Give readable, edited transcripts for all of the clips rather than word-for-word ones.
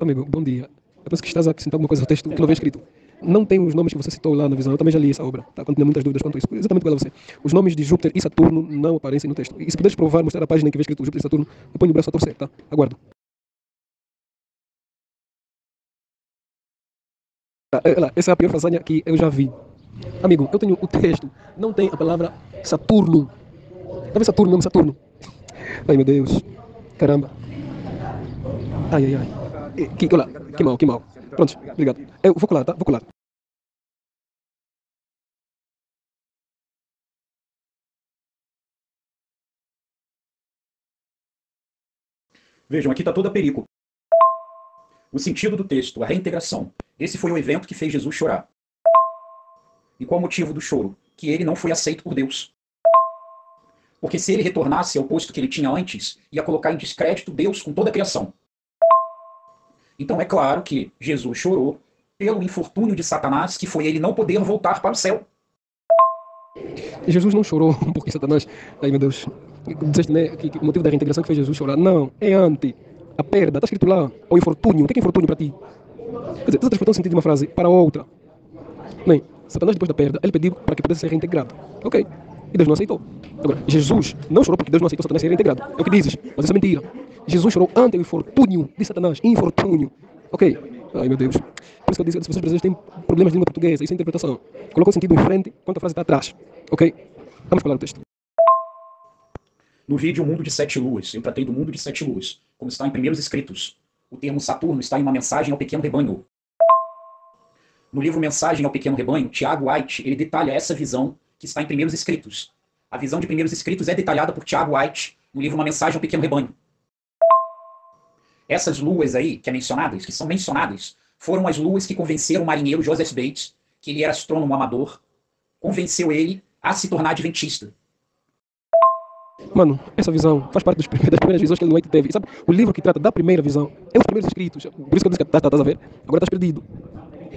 Amigo, bom dia. Eu penso que estás a acrescentar alguma coisa ao texto que não vem escrito. Não tem os nomes que você citou lá na visão, eu também já li essa obra, tá? Quando tinha muitas dúvidas quanto a isso. Exatamente igual a você. Os nomes de Júpiter e Saturno não aparecem no texto. E se puderes provar, mostrar a página em que vem escrito Júpiter e Saturno, eu ponho o braço a torcer, tá? Aguardo. Essa é a pior façanha que eu já vi. Amigo, eu tenho o texto, não tem a palavra Saturno. Deve Saturno, nome Saturno. Ai, meu Deus. Caramba. Ai, ai, ai. Olha, que mal, que mal. Pronto, obrigado. Eu vou colar, tá? Vou colar. Vejam, aqui está toda a perico. O sentido do texto, a reintegração. Esse foi o evento que fez Jesus chorar. E qual o motivo do choro? Que ele não foi aceito por Deus. Porque se ele retornasse ao posto que ele tinha antes, ia colocar em descrédito Deus com toda a criação. Então é claro que Jesus chorou pelo infortúnio de Satanás, que foi ele não poder voltar para o céu. Jesus não chorou porque Satanás. Ai, meu Deus. Dizeste, né, que o motivo da reintegração que fez Jesus chorar. Não, é ante. A perda. Está escrito lá. O infortúnio. O que é infortúnio para ti? Quer dizer, tu transportou o sentido de uma frase para outra. Nem. Satanás, depois da perda, ele pediu para que pudesse ser reintegrado. Ok. E Deus não aceitou. Agora, Jesus não chorou porque Deus não aceitou Satanás ser reintegrado. É o que dizes. Mas isso é mentira. Jesus chorou ante o infortúnio de Satanás. Infortúnio. Ok. Ai, meu Deus. Por isso que eu disse que as pessoas brasileiras têm problemas de língua portuguesa. Isso é interpretação. Coloca o sentido em frente enquanto a frase está atrás. Ok? Vamos falar o texto. No vídeo O Mundo de Sete Luas, eu tratei do mundo de sete luas, como está em Primeiros Escritos. O termo Saturno está em uma mensagem ao pequeno rebanho. No livro Mensagem ao Pequeno Rebanho, Tiago White, ele detalha essa visão que está em Primeiros Escritos. A visão de Primeiros Escritos é detalhada por Tiago White no livro Uma Mensagem ao Pequeno Rebanho. Essas luas aí, que são mencionadas, foram as luas que convenceram o marinheiro Joseph Bates, que ele era astrônomo amador, convenceu ele a se tornar adventista. Mano, essa visão faz parte das primeiras visões que ele White teve. Sabe, o livro que trata da primeira visão é os primeiros escritos. Por isso que eu disse que estás a ver. Agora estás perdido.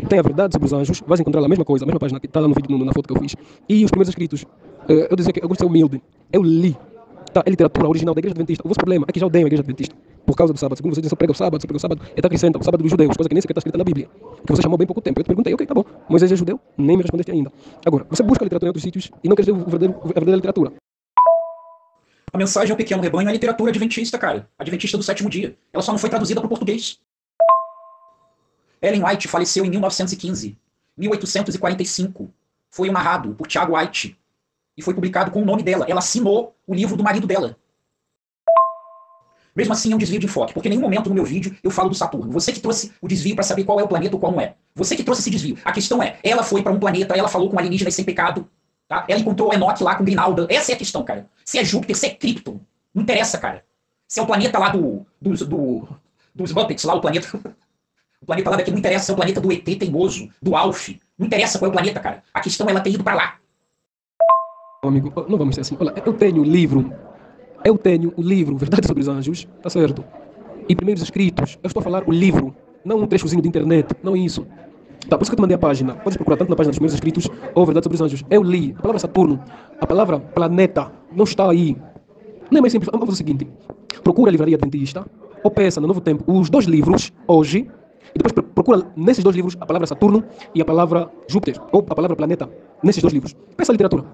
Tem a verdade sobre os anjos, vais encontrar lá a mesma coisa, a mesma página que está lá no vídeo, na foto que eu fiz. E os primeiros escritos. Eu dizia que eu gosto de ser humilde. Eu li. Tá, é literatura original da Igreja Adventista. O vosso problema é que já odeio a Igreja Adventista. Por causa do sábado. Segundo você diz, só prega o sábado, e está acrescenta o sábado dos judeus, coisa que nem sequer está escrita na Bíblia. Que você chamou bem pouco tempo. Eu te perguntei, ok, tá bom. Moisés é judeu? Nem me respondeste ainda. Agora, você busca a literatura em outros sítios e não quer ver a verdadeira literatura. A Mensagem ao Pequeno Rebanho é literatura adventista, cara. Adventista do sétimo dia. Ela só não foi traduzida para o português. Ellen White faleceu em 1915. 1845. Foi narrado por Tiago White. E foi publicado com o nome dela. Ela assinou o livro do marido dela. Mesmo assim, é um desvio de enfoque, porque em nenhum momento no meu vídeo eu falo do Saturno. Você que trouxe o desvio para saber qual é o planeta ou qual não é. Você que trouxe esse desvio. A questão é, ela foi para um planeta, ela falou com alienígenas sem pecado. Tá? Ela encontrou o Enoch lá com Grinalda. Essa é a questão, cara. Se é Júpiter, se é Krypton. Não interessa, cara. Se é o planeta lá dos Muppets, lá o planeta... O planeta lá daqui não interessa se é o planeta do ET teimoso, do Alf. Não interessa qual é o planeta, cara. A questão é ela ter ido para lá. Amigo, não vamos ser assim. Olha, eu tenho o livro. Eu tenho o livro Verdade sobre os Anjos, tá certo? E Primeiros Escritos. Eu estou a falar o livro, não um trechozinho de internet, não isso. Tá, por isso que eu te mandei a página. Podes procurar tanto na página dos Primeiros Escritos ou Verdade sobre os Anjos. Eu li. A palavra Saturno, a palavra planeta, não está aí. Não é mais simples. Vamos fazer o seguinte. Procura a Livraria Adventista ou peça no Novo Tempo os dois livros, hoje, e depois procura nesses dois livros a palavra Saturno e a palavra Júpiter, ou a palavra planeta, nesses dois livros. Peça a literatura.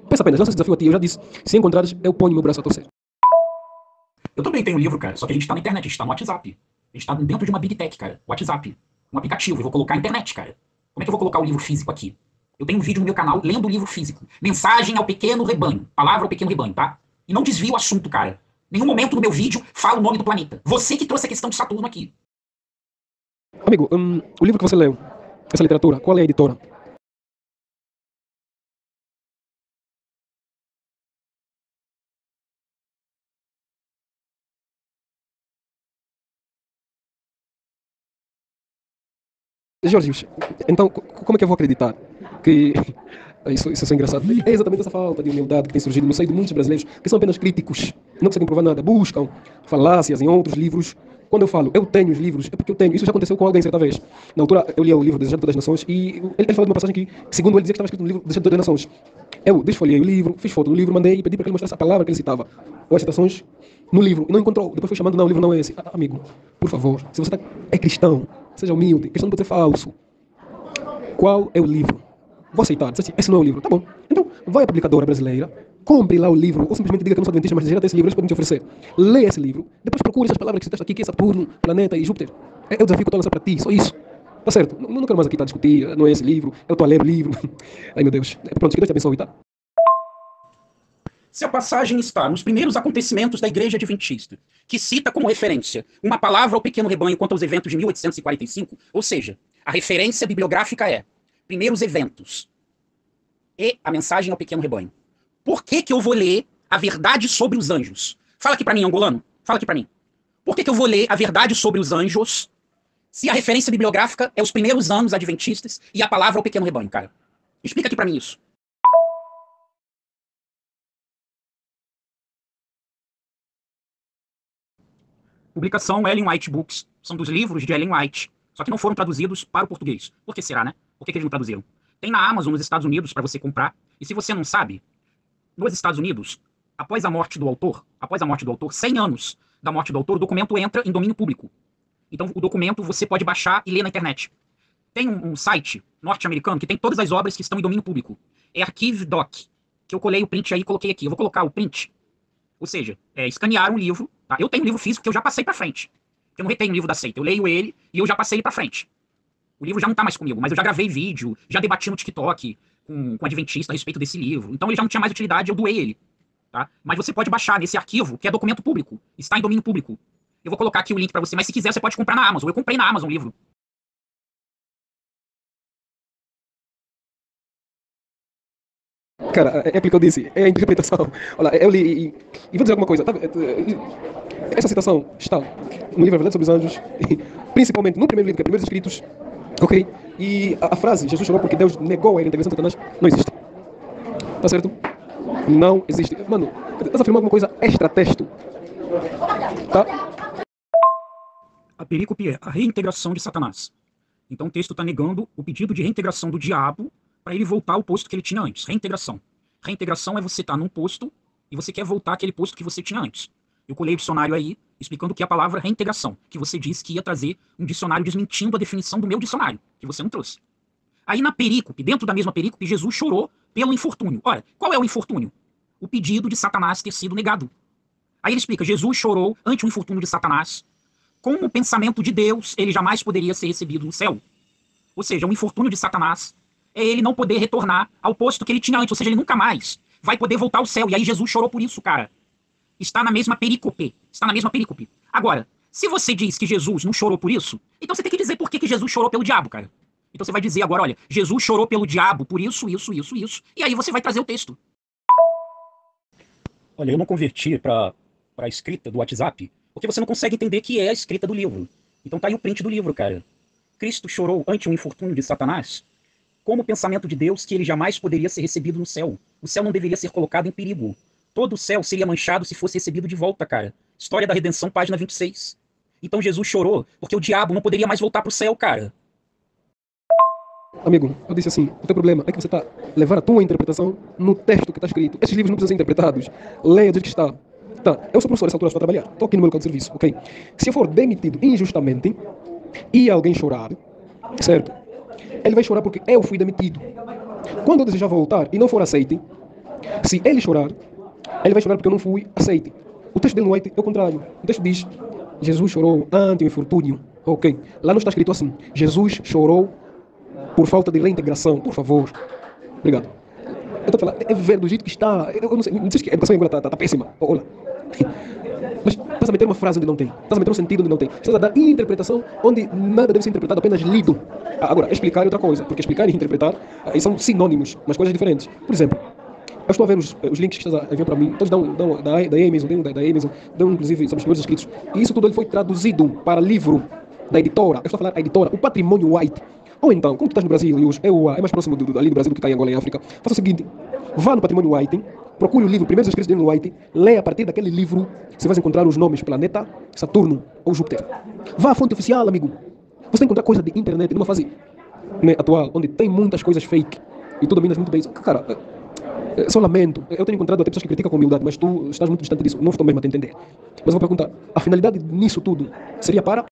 Peça apenas, lança esse desafio a ti. Eu já disse, se encontrares, eu ponho meu braço a torcer. Eu também tenho um livro, cara, só que a gente tá na internet, a gente tá no WhatsApp. A gente tá dentro de uma Big Tech, cara. WhatsApp. Um aplicativo. Eu vou colocar a internet, cara. Como é que eu vou colocar o livro físico aqui? Eu tenho um vídeo no meu canal lendo o livro físico. Mensagem ao Pequeno Rebanho. Palavra ao Pequeno Rebanho, tá? E não desvio o assunto, cara. Nenhum momento no meu vídeo fala o nome do planeta. Você que trouxe a questão de Saturno aqui. Amigo, o livro que você leu, essa literatura, qual é a editora? Jorge, então como é que eu vou acreditar que isso é engraçado? É exatamente essa falta de humildade que tem surgido no seio de muitos brasileiros que são apenas críticos, não conseguem provar nada, buscam falácias em outros livros. Quando eu falo, eu tenho os livros, é porque eu tenho. Isso já aconteceu com alguém certa vez. Na altura, eu li o livro Desejado de Todas as Nações e ele falou de uma passagem que, segundo ele, dizia que estava escrito no livro Desejado de Todas as Nações. Eu desfolhei o livro, fiz foto do livro, mandei e pedi para que ele mostrasse a palavra que ele citava, ou as citações no livro, e não encontrou. Depois foi chamando, não, o livro não é esse. Amigo, por favor, se você é cristão, seja humilde, cristão não pode ser falso. Qual é o livro? Vou aceitar, disse assim, esse não é o livro, tá bom. Então, vai à publicadora brasileira, compre lá o livro, ou simplesmente diga que não sou adventista, mas já tem esse livro, eles podem te oferecer. Lê esse livro, depois procure essas palavras que citaste aqui, que é Saturno, planeta e Júpiter. É o desafio que eu estou a lançar para ti, só isso. Tá certo? Não quero mais aqui estar a discutir, não é esse livro, eu estou a ler o livro. Ai meu Deus. Pronto, que Deus te abençoe, tá? Se a passagem está nos primeiros acontecimentos da Igreja Adventista, que cita como referência uma palavra ao pequeno rebanho quanto aos eventos de 1845, ou seja, a referência bibliográfica é primeiros eventos e a mensagem ao pequeno rebanho. Por que eu vou ler a verdade sobre os anjos? Fala aqui para mim, angolano. Fala aqui para mim. Por que eu vou ler a verdade sobre os anjos se a referência bibliográfica é os primeiros anos adventistas e a palavra ao pequeno rebanho, cara? Explica aqui para mim isso. Publicação Ellen White Books. São dos livros de Ellen White. Só que não foram traduzidos para o português. Por que será, né? Por que eles não traduziram? Tem na Amazon nos Estados Unidos para você comprar. E se você não sabe, nos Estados Unidos, após a morte do autor, 100 anos da morte do autor, o documento entra em domínio público. Então o documento você pode baixar e ler na internet. Tem um site norte-americano que tem todas as obras que estão em domínio público. É ArchiveDoc, que eu colei o print aí e coloquei aqui. Eu vou colocar o print. Ou seja, escanear um livro. Tá? Eu tenho um livro físico que eu já passei para frente. Eu não retenho o livro da seita. Eu leio ele e eu já passei ele para frente. O livro já não tá mais comigo, mas eu já gravei vídeo, já debati no TikTok com adventista a respeito desse livro. Então ele já não tinha mais utilidade, eu doei ele. Tá? Mas você pode baixar nesse arquivo, que é documento público. Está em domínio público. Eu vou colocar aqui o link para você, mas se quiser você pode comprar na Amazon. Eu comprei na Amazon o livro. Cara, é aquilo que eu disse, é a interpretação. Olha, eu li e vou dizer alguma coisa. Tá? Essa citação está no livro A Verdade sobre os Anjos, principalmente no primeiro livro, que é Primeiros Escritos, ok? E a frase, Jesus chorou porque Deus negou a intervenção de Satanás, não existe. Tá certo? Não existe. Mano, estás afirmando alguma coisa extra-texto. Tá? A perícope é a reintegração de Satanás. Então o texto está negando o pedido de reintegração do diabo para ele voltar ao posto que ele tinha antes. Reintegração. Reintegração é você estar num posto e você quer voltar àquele posto que você tinha antes. Eu colei o dicionário aí, explicando o que é a palavra reintegração, que você disse que ia trazer um dicionário desmentindo a definição do meu dicionário, que você não trouxe. Aí na perícope, dentro da mesma perícope, Jesus chorou pelo infortúnio. Ora, qual é o infortúnio? O pedido de Satanás ter sido negado. Aí ele explica, Jesus chorou ante o infortúnio de Satanás. Com o pensamento de Deus, ele jamais poderia ser recebido no céu. Ou seja, o infortúnio de Satanás é ele não poder retornar ao posto que ele tinha antes, ou seja, ele nunca mais vai poder voltar ao céu. E aí Jesus chorou por isso, cara. Está na mesma perícope. Está na mesma perícope. Agora, se você diz que Jesus não chorou por isso, então você tem que dizer por que Jesus chorou pelo diabo, cara. Então você vai dizer agora, olha, Jesus chorou pelo diabo por isso, isso, isso, isso. E aí você vai trazer o texto. Olha, eu não converti para a escrita do WhatsApp, porque você não consegue entender que é a escrita do livro. Então tá aí o print do livro, cara. Cristo chorou ante o infortúnio de Satanás, como o pensamento de Deus que ele jamais poderia ser recebido no céu. O céu não deveria ser colocado em perigo. Todo o céu seria manchado se fosse recebido de volta, cara. História da Redenção, página 26. Então Jesus chorou porque o diabo não poderia mais voltar pro céu, cara. Amigo, eu disse assim, o teu problema é que você está levando a tua interpretação no texto que está escrito. Esses livros não precisam ser interpretados. Leia do jeito que está. Tá, eu sou professor, nessa altura estou a trabalhar. Estou aqui no meu local de serviço, ok? Se eu for demitido injustamente e alguém chorar, certo? Ele vai chorar porque eu fui demitido. Quando eu desejar voltar e não for aceite, se ele chorar, ele vai chorar porque eu não fui aceite. O texto dele no White é o contrário. O texto diz, Jesus chorou ante o infortúnio. Ok. Lá não está escrito assim. Jesus chorou por falta de reintegração. Por favor. Obrigado. Eu estou a falar, é ver do jeito que está. Eu não sei, não sei que a educação agora está péssima. Olha. Mas estás a meter uma frase onde não tem. Estás a meter um sentido onde não tem. Estás a dar interpretação onde nada deve ser interpretado, apenas lido. Agora, explicar é outra coisa. Porque explicar e interpretar são sinônimos, mas coisas diferentes. Por exemplo, eu estou a ver os links que estás a enviar para mim. Todos dão da Amazon, da Amazon, dão inclusive sobre os primeiros escritos. E isso tudo ele foi traduzido para livro da editora. Eu estou a falar a editora, o Patrimônio White. Ou então, como tu estás no Brasil e hoje é mais próximo ali do Brasil do que está em Angola, em África, faça o seguinte, vá no Patrimônio White, procure o livro, primeiros escritos dele no White, leia a partir daquele livro, você vai encontrar os nomes Planeta, Saturno ou Júpiter. Vá à fonte oficial, amigo. Você vai encontrar coisa de internet numa fase atual, onde tem muitas coisas fake e tudo menos muito bem. Cara, Só lamento. Eu tenho encontrado até pessoas que criticam com humildade, mas tu estás muito distante disso. Não estou mesmo a te entender. Mas eu vou perguntar, a finalidade nisso tudo seria para...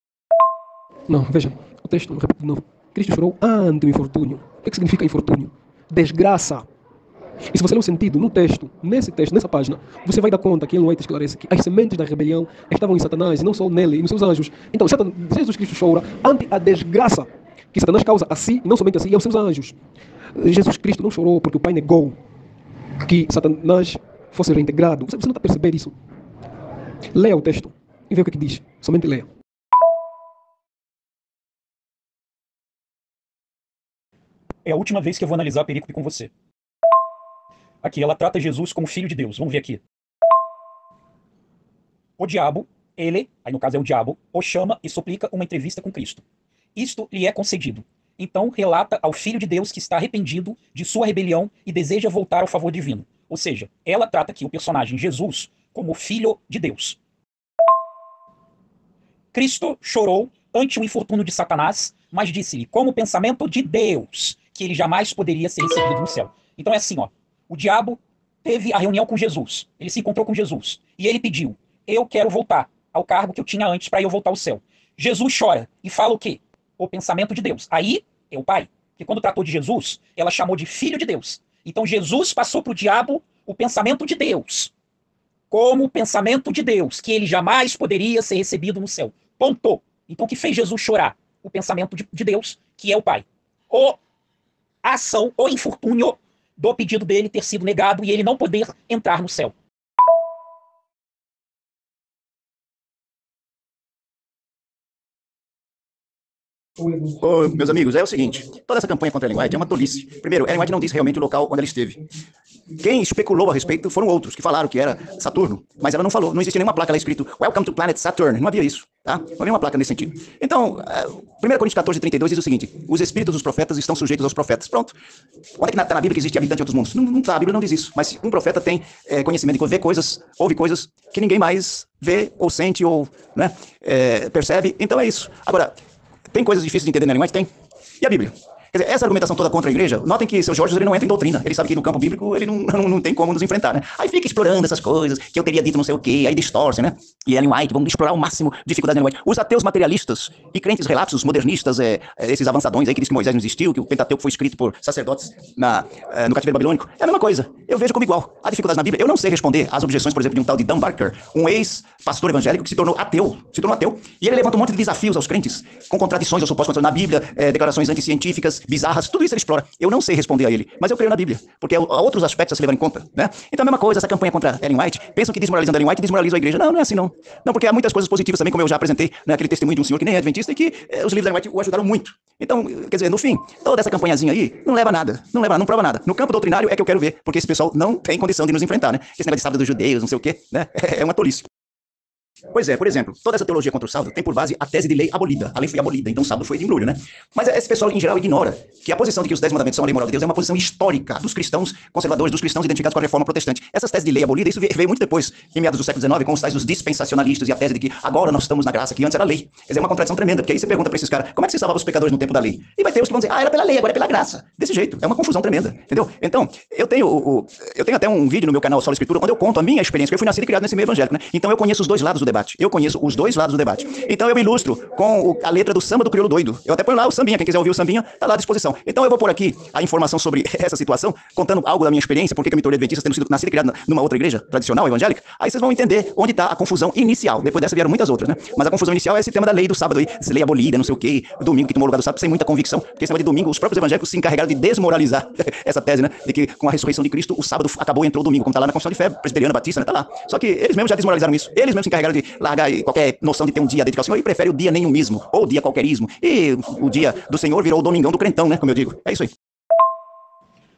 Não, veja, o texto, repito de novo. Cristo chorou ante o infortúnio. O que significa infortúnio? Desgraça. E se você ler o sentido no texto, nessa página, você vai dar conta que Ellen White esclarece que as sementes da rebelião estavam em Satanás e não só nele e nos seus anjos. Então, Jesus Cristo chora ante a desgraça que Satanás causa a si, e não somente a si, e aos seus anjos. Jesus Cristo não chorou porque o Pai negou que Satanás fosse reintegrado. Você não está a perceber isso? Leia o texto e vê o que diz. Somente leia. É a última vez que eu vou analisar a perícope com você. Aqui, ela trata Jesus como filho de Deus. Vamos ver aqui. O diabo, ele, aí no caso é o diabo, o chama e suplica uma entrevista com Cristo. Isto lhe é concedido. Então relata ao Filho de Deus que está arrependido de sua rebelião e deseja voltar ao favor divino. Ou seja, ela trata aqui o personagem Jesus como filho de Deus. Cristo chorou ante o infortúnio de Satanás, mas disse-lhe, como pensamento de Deus, que ele jamais poderia ser recebido no céu. Então é assim, ó. O diabo teve a reunião com Jesus. Ele se encontrou com Jesus. E ele pediu, eu quero voltar ao cargo que eu tinha antes para eu voltar ao céu. Jesus chora e fala o quê? O pensamento de Deus. Aí é o Pai. Porque quando tratou de Jesus, ela chamou de filho de Deus. Então Jesus passou para o diabo o pensamento de Deus. Como o pensamento de Deus, que ele jamais poderia ser recebido no céu. Ponto. Então o que fez Jesus chorar? O pensamento de Deus, que é o Pai. A ação, o infortúnio do pedido dele ter sido negado e ele não poder entrar no céu. Ô, meus amigos, é o seguinte, toda essa campanha contra a Ellen White é uma tolice. Primeiro, Ellen White não disse realmente o local onde ela esteve. Quem especulou a respeito foram outros, que falaram que era Saturno, mas ela não falou, não existia nenhuma placa lá escrito Welcome to Planet Saturn, não havia isso, tá? Não havia nenhuma placa nesse sentido. Então, 1 Coríntios 14:32 diz o seguinte, os espíritos dos profetas estão sujeitos aos profetas. Pronto. Onde é que está na Bíblia que existe habitante de outros mundos? Não está, a Bíblia não diz isso, mas um profeta tem conhecimento de ver coisas, ouve coisas que ninguém mais vê, ou sente, ou né, percebe, então é isso. Agora, tem coisas difíceis de entender na Ellen White? Tem. E a Bíblia? Quer dizer, essa argumentação toda contra a igreja, notem que seu Jorge ele não entra em doutrina. Ele sabe que no campo bíblico ele não tem como nos enfrentar, né? Aí fica explorando essas coisas, que eu teria dito não sei o quê, aí distorce, né? E Ellen White, vamos explorar ao máximo dificuldade de Ellen White. Os ateus materialistas e crentes relapsos, modernistas, esses avançadões aí que dizem que Moisés não existiu, que o Pentateuco foi escrito por sacerdotes no cativeiro babilônico, é a mesma coisa. Eu vejo como igual. Há dificuldades na Bíblia. Eu não sei responder às objeções, por exemplo, de um tal de Dan Barker, um ex-pastor evangélico que se tornou ateu, e ele levanta um monte de desafios aos crentes, com contradições ou supostas na Bíblia, declarações anticientíficas, bizarras, tudo isso ele explora. Eu não sei responder a ele, mas eu creio na Bíblia, porque há outros aspectos a se levar em conta, né? Então a mesma coisa, essa campanha contra Ellen White, pensam que desmoralizando Ellen White desmoraliza a igreja. Não, não é assim não. Não, porque há muitas coisas positivas também, como eu já apresentei, né, aquele testemunho de um senhor que nem é adventista e que os livros da Ellen White o ajudaram muito. Então, quer dizer, no fim, toda essa campanhazinha aí não leva a nada, não prova nada. No campo doutrinário é que eu quero ver, porque esse pessoal não tem condição de nos enfrentar, né? Esse negócio de sábado dos judeus, não sei o quê, né? É uma tolice. Pois é, por exemplo, toda essa teologia contra o sábado tem por base a tese de lei abolida. A lei foi abolida, então o sábado foi de embrulho, né? Mas esse pessoal, em geral, ignora que a posição de que os 10 mandamentos são a lei moral de Deus é uma posição histórica dos cristãos conservadores, dos cristãos identificados com a reforma protestante. Essas teses de lei abolida, isso veio muito depois, em meados do século XIX, com os tais dos dispensacionalistas e a tese de que agora nós estamos na graça, que antes era lei. Quer dizer, é uma contradição tremenda, porque aí você pergunta pra esses caras, como é que se salvava os pecadores no tempo da lei? E vai ter os que vão dizer, era pela lei, agora é pela graça. Desse jeito, é uma confusão tremenda, entendeu? Então, eu tenho até um vídeo no meu canal Sola Escritura, onde eu conto a minha experiência, porque eu fui nascido e criado nesse meio evangélico, né? Então eu conheço os dois lados do debate. Eu conheço os dois lados do debate. Então eu ilustro com a letra do Samba do Crioulo Doido. Eu até ponho lá o sambinha, quem quiser ouvir o sambinha, tá lá à disposição. Então eu vou pôr aqui a informação sobre essa situação, contando algo da minha experiência, porque eu me tornei adventista, tendo sido nascido e criado numa outra igreja tradicional, evangélica. Aí vocês vão entender onde está a confusão inicial. Depois dessa vieram muitas outras, né? Mas a confusão inicial é esse tema da lei do sábado aí, lei abolida, não sei o quê, domingo que tomou lugar do sábado, sem muita convicção, porque esse negócio de domingo, os próprios evangélicos se encarregaram de desmoralizar essa tese, né? De que com a ressurreição de Cristo, o sábado acabou e entrou o domingo, como tá lá na Confissão de Fé presbiteriana, batista, né? Tá lá. Só que eles mesmos já desmoralizaram isso. Eles mesmos se encarregaram de largar qualquer noção de ter um dia dedicado ao Senhor e prefere o dia nenhumismo, ou o dia qualquerismo. E o dia do Senhor virou o domingão do crentão, né? Como eu digo. É isso aí.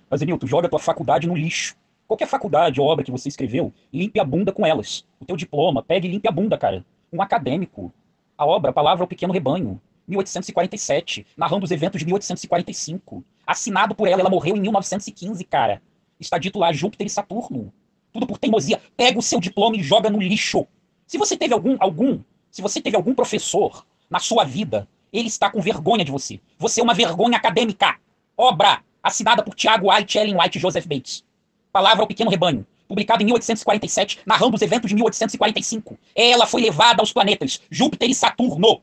Mas, Enilton, joga a tua faculdade no lixo. Qualquer faculdade ou obra que você escreveu, limpe a bunda com elas. O teu diploma, pegue e limpe a bunda, cara. Um acadêmico. A obra, a palavra ao pequeno rebanho. 1847, narrando os eventos de 1845. Assinado por ela morreu em 1915, cara. Está dito lá, Júpiter e Saturno. Tudo por teimosia. Pega o seu diploma e joga no lixo. Se você teve algum professor na sua vida, ele está com vergonha de você. Você é uma vergonha acadêmica. Obra assinada por Tiago White, Ellen White e Joseph Bates. Palavra ao Pequeno Rebanho, publicado em 1847, narrando os eventos de 1845. Ela foi levada aos planetas Júpiter e Saturno.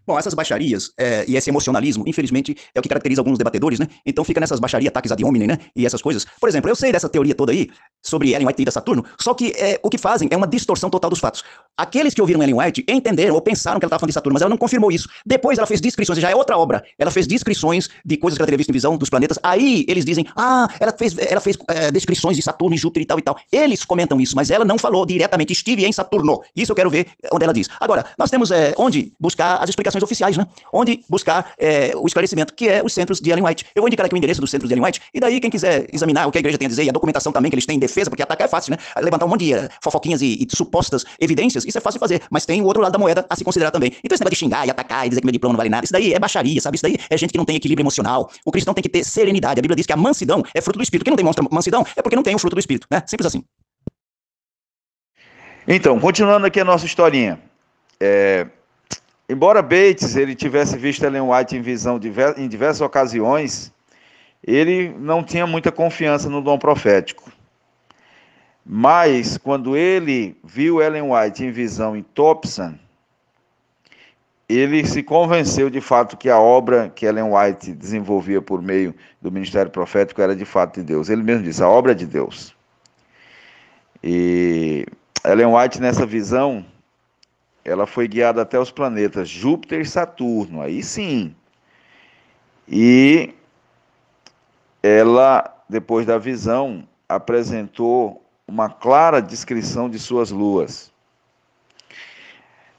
Bom, essas baixarias e esse emocionalismo, infelizmente, é o que caracteriza alguns debatedores, né? Então fica nessas baixarias, ataques ad hominem, né? E essas coisas. Por exemplo, eu sei dessa teoria toda aí, sobre Ellen White e Saturno, só que o que fazem é uma distorção total dos fatos. Aqueles que ouviram Ellen White entenderam ou pensaram que ela estava falando de Saturno, mas ela não confirmou isso. Depois ela fez descrições, já é outra obra, ela fez descrições de coisas que ela teria visto em visão dos planetas. Aí eles dizem, ela fez descrições de Saturno e Júpiter e tal e tal. Eles comentam isso, mas ela não falou diretamente, estive em Saturno. Isso eu quero ver onde ela diz. Agora, nós temos onde buscar as explicações oficiais, né? Onde buscar o esclarecimento, que é os centros de Ellen White. Eu vou indicar aqui o endereço dos centros de Ellen White, e daí quem quiser examinar o que a igreja tem a dizer e a documentação também que eles têm em defesa, porque atacar é fácil, né? Levantar um monte de fofoquinhas e supostas evidências, isso é fácil de fazer, mas tem o outro lado da moeda a se considerar também. Então esse negócio de xingar e atacar e dizer que meu diploma não vale nada, isso daí é baixaria, sabe? Isso daí é gente que não tem equilíbrio emocional. O cristão tem que ter serenidade. A Bíblia diz que a mansidão é fruto do Espírito. Quem não demonstra mansidão é porque não tem o fruto do Espírito, né? Simples assim. Então, continuando aqui a nossa historinha. Embora Bates ele tivesse visto Ellen White em visão em diversas ocasiões, ele não tinha muita confiança no dom profético. Mas, quando ele viu Ellen White em visão em Thompson, ele se convenceu de fato que a obra que Ellen White desenvolvia por meio do ministério profético era de fato de Deus. Ele mesmo disse, a obra é de Deus. E Ellen White, nessa visão, ela foi guiada até os planetas Júpiter e Saturno, aí sim. E ela, depois da visão, apresentou uma clara descrição de suas luas.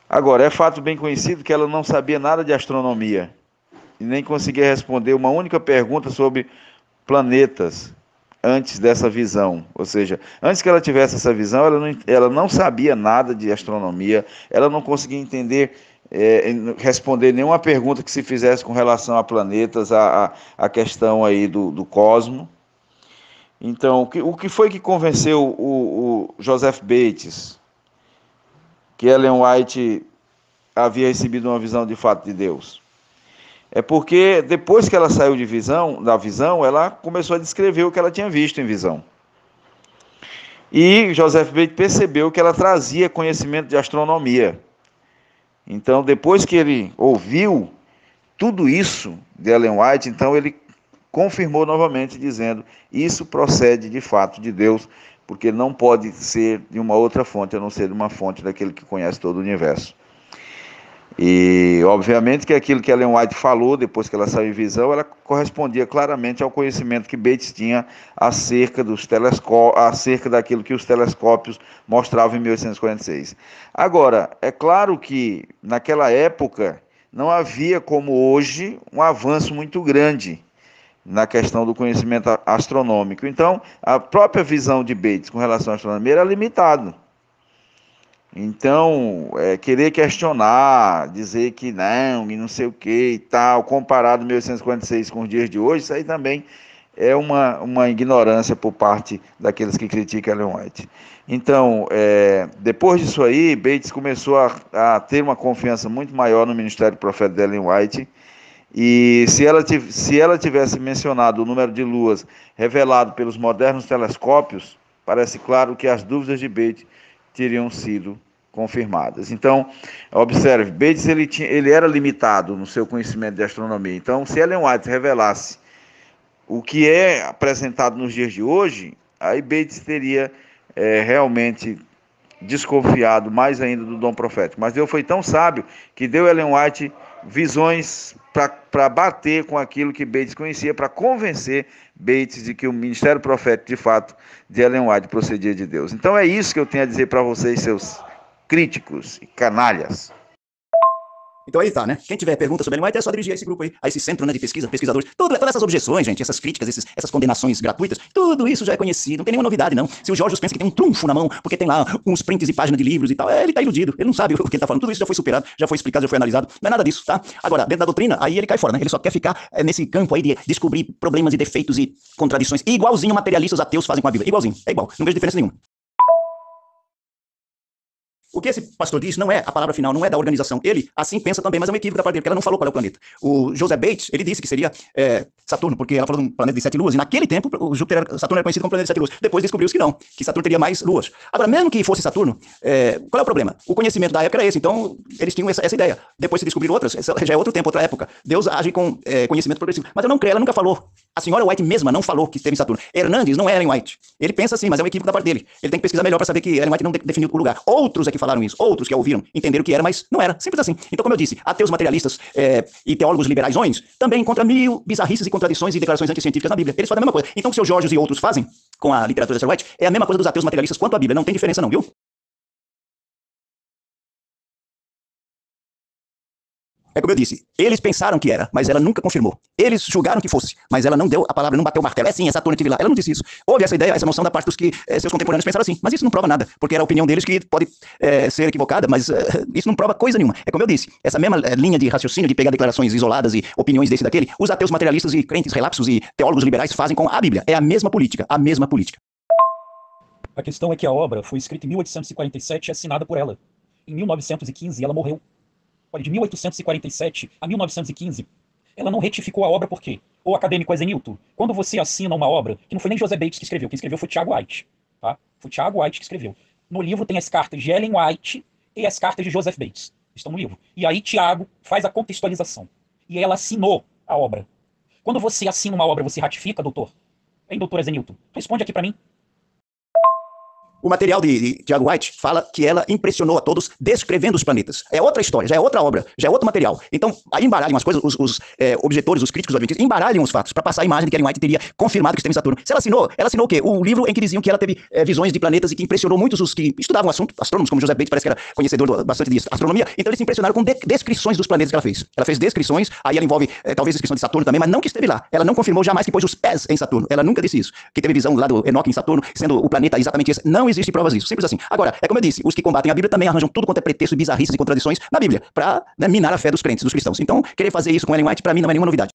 Agora, é fato bem conhecido que ela não sabia nada de astronomia e nem conseguia responder uma única pergunta sobre planetas antes dessa visão. Ou seja, antes que ela tivesse essa visão, ela não sabia nada de astronomia, ela não conseguia entender, responder nenhuma pergunta que se fizesse com relação a planetas, a questão aí do cosmos. Então, o que foi que convenceu o Joseph Bates que Ellen White havia recebido uma visão de fato de Deus? É porque depois que ela saiu da visão, ela começou a descrever o que ela tinha visto em visão. E Joseph Bates percebeu que ela trazia conhecimento de astronomia. Então, depois que ele ouviu tudo isso de Ellen White, então ele confirmou novamente, dizendo, isso procede de fato de Deus, porque não pode ser de uma outra fonte, a não ser de uma fonte daquele que conhece todo o universo. E, obviamente, que aquilo que Ellen White falou, depois que ela saiu em visão, ela correspondia claramente ao conhecimento que Bates tinha acerca daquilo que os telescópios mostravam em 1846. Agora, é claro que, naquela época, não havia, como hoje, um avanço muito grande na questão do conhecimento astronômico. Então, a própria visão de Bates com relação à astronomia era limitada. Então, querer questionar, dizer que não, e não sei o que e tal, comparado 1846 com os dias de hoje, isso aí também é uma ignorância por parte daqueles que criticam Ellen White. Então, depois disso aí, Bates começou a ter uma confiança muito maior no ministério profético de Ellen White. E se ela tivesse mencionado o número de luas revelado pelos modernos telescópios, parece claro que as dúvidas de Bates teriam sido confirmadas. Então, observe, Bates ele era limitado no seu conhecimento de astronomia. Então, se Ellen White revelasse o que é apresentado nos dias de hoje, aí Bates teria realmente desconfiado mais ainda do dom profético. Mas Deus foi tão sábio que deu a Ellen White visões para bater com aquilo que Bates conhecia, para convencer Bates de que o ministério profético, de fato, de Ellen White procedia de Deus. Então é isso que eu tenho a dizer para vocês, seus críticos e canalhas. Então aí tá, né? Quem tiver pergunta sobre Ellen White é só dirigir a esse grupo aí, a esse centro, né, de pesquisa, pesquisadores. Todas essas objeções, gente, essas críticas, essas condenações gratuitas, tudo isso já é conhecido, não tem nenhuma novidade, não. Se o Jorge pensa que tem um trunfo na mão, porque tem lá uns prints e páginas de livros e tal, ele tá iludido, ele não sabe o que ele tá falando. Tudo isso já foi superado, já foi explicado, já foi analisado, não é nada disso, tá? Agora, dentro da doutrina, aí ele cai fora, né? Ele só quer ficar nesse campo aí de descobrir problemas e defeitos e contradições, igualzinho materialistas ateus fazem com a Bíblia, igualzinho, é igual, não vejo diferença nenhuma. O que esse pastor diz não é a palavra final, não é da organização. Ele assim pensa também, mas é um equívoco da parte dele, porque ela não falou qual é o planeta. O Joseph Bates, ele disse que seria Saturno, porque ela falou de um planeta de 7 luas, e naquele tempo Saturno era conhecido como planeta de 7 luas. Depois descobriu-se que não, que Saturno teria mais luas. Agora, mesmo que fosse Saturno, qual é o problema? O conhecimento da época era esse, então eles tinham essa ideia. Depois se descobriram outras, já é outro tempo, outra época. Deus age com conhecimento progressivo. Mas eu não creio, ela nunca falou. A senhora White mesma não falou que esteve em Saturno. Hernandes não é Ellen White. Ele pensa assim, mas é um equívoco da parte dele. Ele tem que pesquisar melhor para saber que Ellen White não definiu o lugar. Outros é que falaram isso, outros que a ouviram, entenderam que era, mas não era. Simples assim. Então, como eu disse, ateus materialistas e teólogos liberais também encontram mil bizarrices e contradições e declarações anticientíficas na Bíblia. Eles fazem a mesma coisa. Então, o que o seu Georgios e outros fazem com a literatura de White é a mesma coisa dos ateus materialistas quanto a Bíblia. Não tem diferença não, viu? É como eu disse, eles pensaram que era, mas ela nunca confirmou. Eles julgaram que fosse, mas ela não deu a palavra, não bateu o martelo. É sim, essa Saturno estive lá. Ela não disse isso. Houve essa ideia, essa noção da parte dos que seus contemporâneos pensaram assim, mas isso não prova nada, porque era a opinião deles que pode ser equivocada, mas isso não prova coisa nenhuma. É como eu disse, essa mesma linha de raciocínio, de pegar declarações isoladas e opiniões desse e daquele, os ateus materialistas e crentes relapsos e teólogos liberais fazem com a Bíblia. É a mesma política, a mesma política. A questão é que a obra foi escrita em 1847 e assinada por ela. Em 1915 ela morreu. Olha, de 1847 a 1915, ela não retificou a obra por quê? O acadêmico Eisenilton, quando você assina uma obra, que não foi nem Joseph Bates que escreveu, quem escreveu foi Tiago White, tá? Foi Tiago White que escreveu. No livro tem as cartas de Ellen White e as cartas de Joseph Bates. Estão no livro. E aí Tiago faz a contextualização. E ela assinou a obra. Quando você assina uma obra, você ratifica, doutor? Hein, doutor Eisenilton? Responde aqui para mim. O material de Tiago White fala que ela impressionou a todos descrevendo os planetas. É outra história, já é outra obra, já é outro material. Então, aí embaralham as coisas, os objetores, os críticos adventistas, embaralham os fatos para passar a imagem de que Ellen White teria confirmado que esteve em Saturno. Se ela assinou o quê? O livro em que diziam que ela teve visões de planetas e que impressionou muitos os que estudavam o assunto, astrônomos, como Joseph Bates, parece que era conhecedor bastante de astronomia, então eles se impressionaram com descrições dos planetas que ela fez. Ela fez descrições, aí ela envolve talvez descrição de Saturno também, mas não que esteve lá. Ela não confirmou jamais que pôs os pés em Saturno. Ela nunca disse isso. Que teve visão lá do Enoque em Saturno, sendo o planeta exatamente esse. Não existe provas disso. Simples assim. Agora, é como eu disse, os que combatem a Bíblia também arranjam tudo quanto é pretexto e bizarrices e contradições na Bíblia, para minar a fé dos crentes, dos cristãos. Então, querer fazer isso com Ellen White, para mim, não é nenhuma novidade.